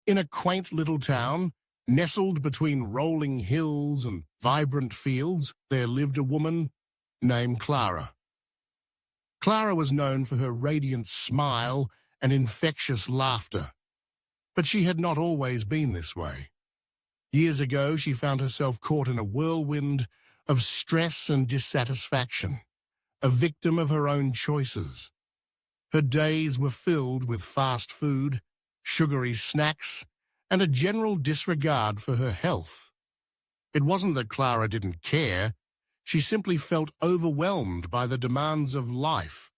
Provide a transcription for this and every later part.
In a quaint little town, nestled between rolling hills and vibrant fields, there lived a woman named Clara. Clara was known for her radiant smile and infectious laughter, but she had not always been this way. Years ago, she found herself caught in a whirlwind of stress and dissatisfaction, a victim of her own choices. Her days were filled with fast food, sugary snacks, and a general disregard for her health. It wasn't that Clara didn't care. She simply felt overwhelmed by the demands of life,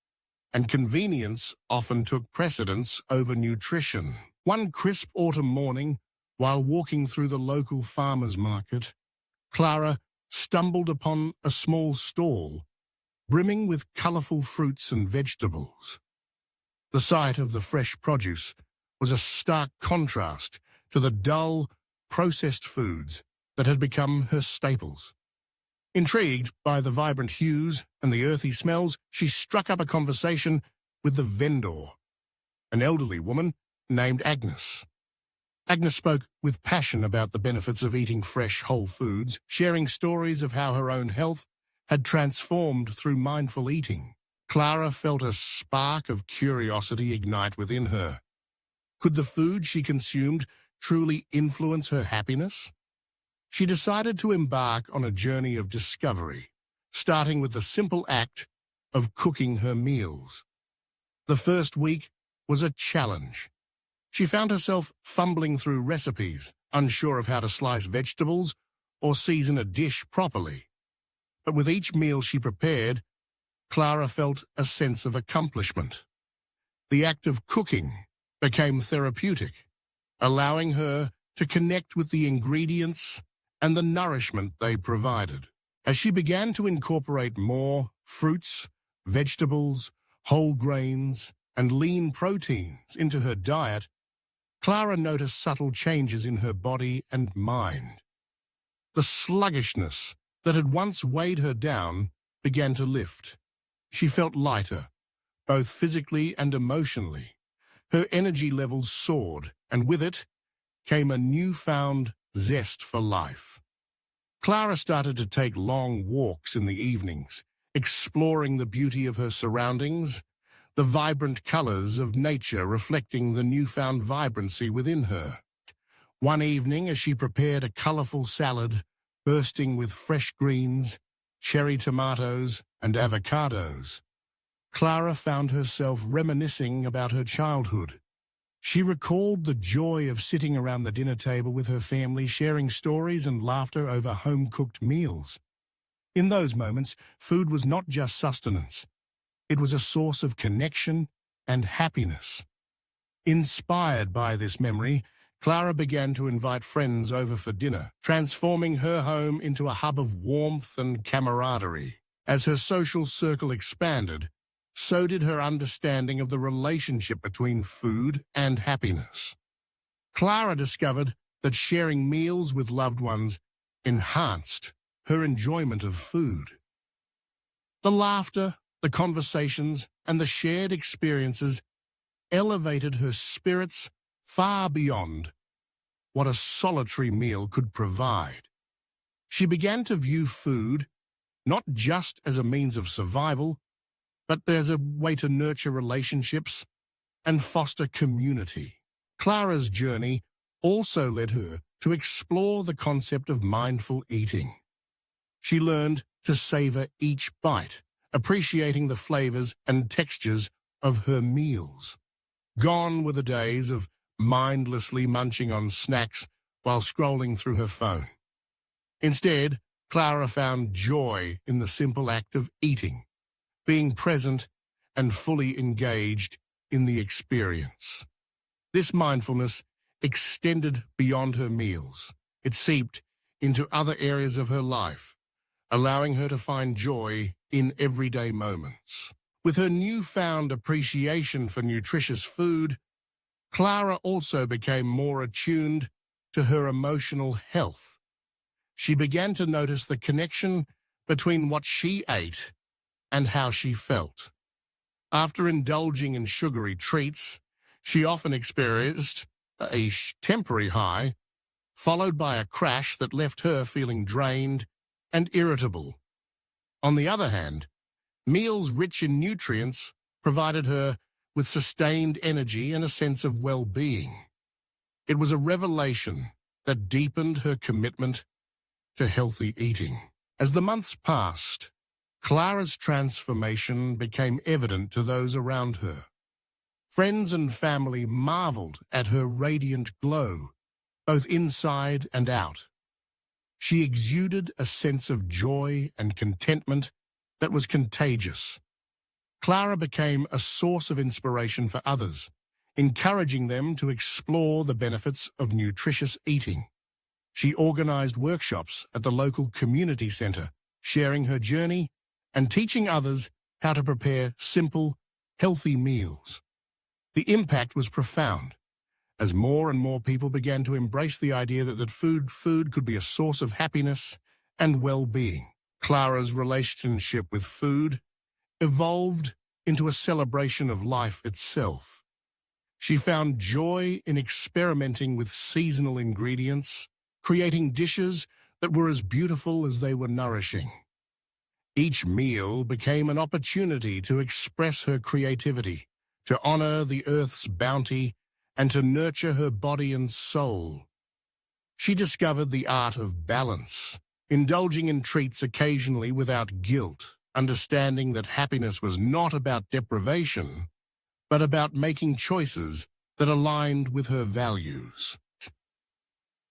and convenience often took precedence over nutrition. One crisp autumn morning, while walking through the local farmer's market, Clara stumbled upon a small stall, brimming with colourful fruits and vegetables. The sight of the fresh produce was a stark contrast to the dull, processed foods that had become her staples. Intrigued by the vibrant hues and the earthy smells, she struck up a conversation with the vendor, an elderly woman named Agnes. Agnes spoke with passion about the benefits of eating fresh, whole foods, sharing stories of how her own health had transformed through mindful eating. Clara felt a spark of curiosity ignite within her. Could the food she consumed truly influence her happiness? She decided to embark on a journey of discovery, starting with the simple act of cooking her meals. The first week was a challenge. She found herself fumbling through recipes, unsure of how to slice vegetables or season a dish properly. But with each meal she prepared, Clara felt a sense of accomplishment. The act of cooking became therapeutic, allowing her to connect with the ingredients and the nourishment they provided. As she began to incorporate more fruits, vegetables, whole grains, and lean proteins into her diet, Clara noticed subtle changes in her body and mind. The sluggishness that had once weighed her down began to lift. She felt lighter, both physically and emotionally. Her energy levels soared, and with it came a newfound zest for life. Clara started to take long walks in the evenings, exploring the beauty of her surroundings, the vibrant colors of nature reflecting the newfound vibrancy within her. One evening, as she prepared a colorful salad, bursting with fresh greens, cherry tomatoes, and avocados, Clara found herself reminiscing about her childhood. She recalled the joy of sitting around the dinner table with her family, sharing stories and laughter over home-cooked meals. In those moments, food was not just sustenance. It was a source of connection and happiness. Inspired by this memory, Clara began to invite friends over for dinner, transforming her home into a hub of warmth and camaraderie. As her social circle expanded, so did her understanding of the relationship between food and happiness. Clara discovered that sharing meals with loved ones enhanced her enjoyment of food. The laughter, the conversations, and the shared experiences elevated her spirits far beyond what a solitary meal could provide. She began to view food not just as a means of survival, but as a way to nurture relationships and foster community. Clara's journey also led her to explore the concept of mindful eating. She learned to savor each bite, appreciating the flavors and textures of her meals. Gone were the days of mindlessly munching on snacks while scrolling through her phone. Instead, Clara found joy in the simple act of eating, being present and fully engaged in the experience. This mindfulness extended beyond her meals. It seeped into other areas of her life, allowing her to find joy in everyday moments. With her newfound appreciation for nutritious food, Clara also became more attuned to her emotional health. She began to notice the connection between what she ate and how she felt. After indulging in sugary treats, she often experienced a temporary high, followed by a crash that left her feeling drained and irritable. On the other hand, meals rich in nutrients provided her with sustained energy and a sense of well-being. It was a revelation that deepened her commitment to healthy eating. As the months passed, Clara's transformation became evident to those around her. Friends and family marveled at her radiant glow, both inside and out. She exuded a sense of joy and contentment that was contagious. Clara became a source of inspiration for others, encouraging them to explore the benefits of nutritious eating. She organized workshops at the local community center, sharing her journey and teaching others how to prepare simple, healthy meals. The impact was profound, as more and more people began to embrace the idea that food could be a source of happiness and well-being. Clara's relationship with food evolved into a celebration of life itself. She found joy in experimenting with seasonal ingredients, creating dishes that were as beautiful as they were nourishing. Each meal became an opportunity to express her creativity, to honor the earth's bounty, and to nurture her body and soul. She discovered the art of balance, indulging in treats occasionally without guilt, understanding that happiness was not about deprivation, but about making choices that aligned with her values.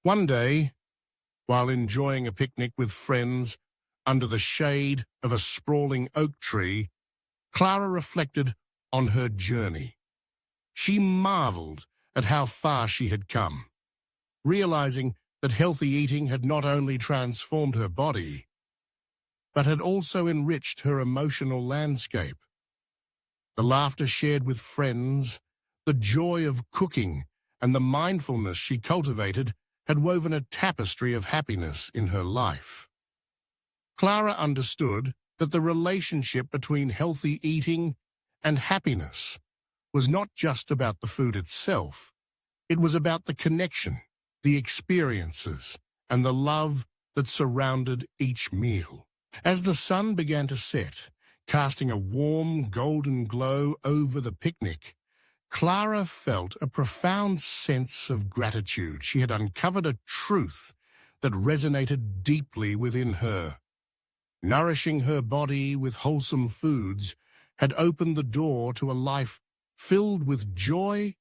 One day, while enjoying a picnic with friends under the shade of a sprawling oak tree, Clara reflected on her journey. She marveled at how far she had come, realizing that healthy eating had not only transformed her body, but had also enriched her emotional landscape. The laughter shared with friends, the joy of cooking, and the mindfulness she cultivated had woven a tapestry of happiness in her life. Clara understood that the relationship between healthy eating and happiness was not just about the food itself. It was about the connection, the experiences, and the love that surrounded each meal. As the sun began to set, casting a warm golden glow over the picnic, Clara felt a profound sense of gratitude. She had uncovered a truth that resonated deeply within her. Nourishing her body with wholesome foods had opened the door to a life filled with joy,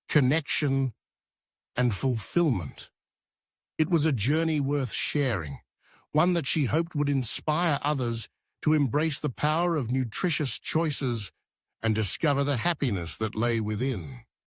connection, and fulfillment. It was a journey worth sharing, one that she hoped would inspire others to embrace the power of nutritious choices and discover the happiness that lay within.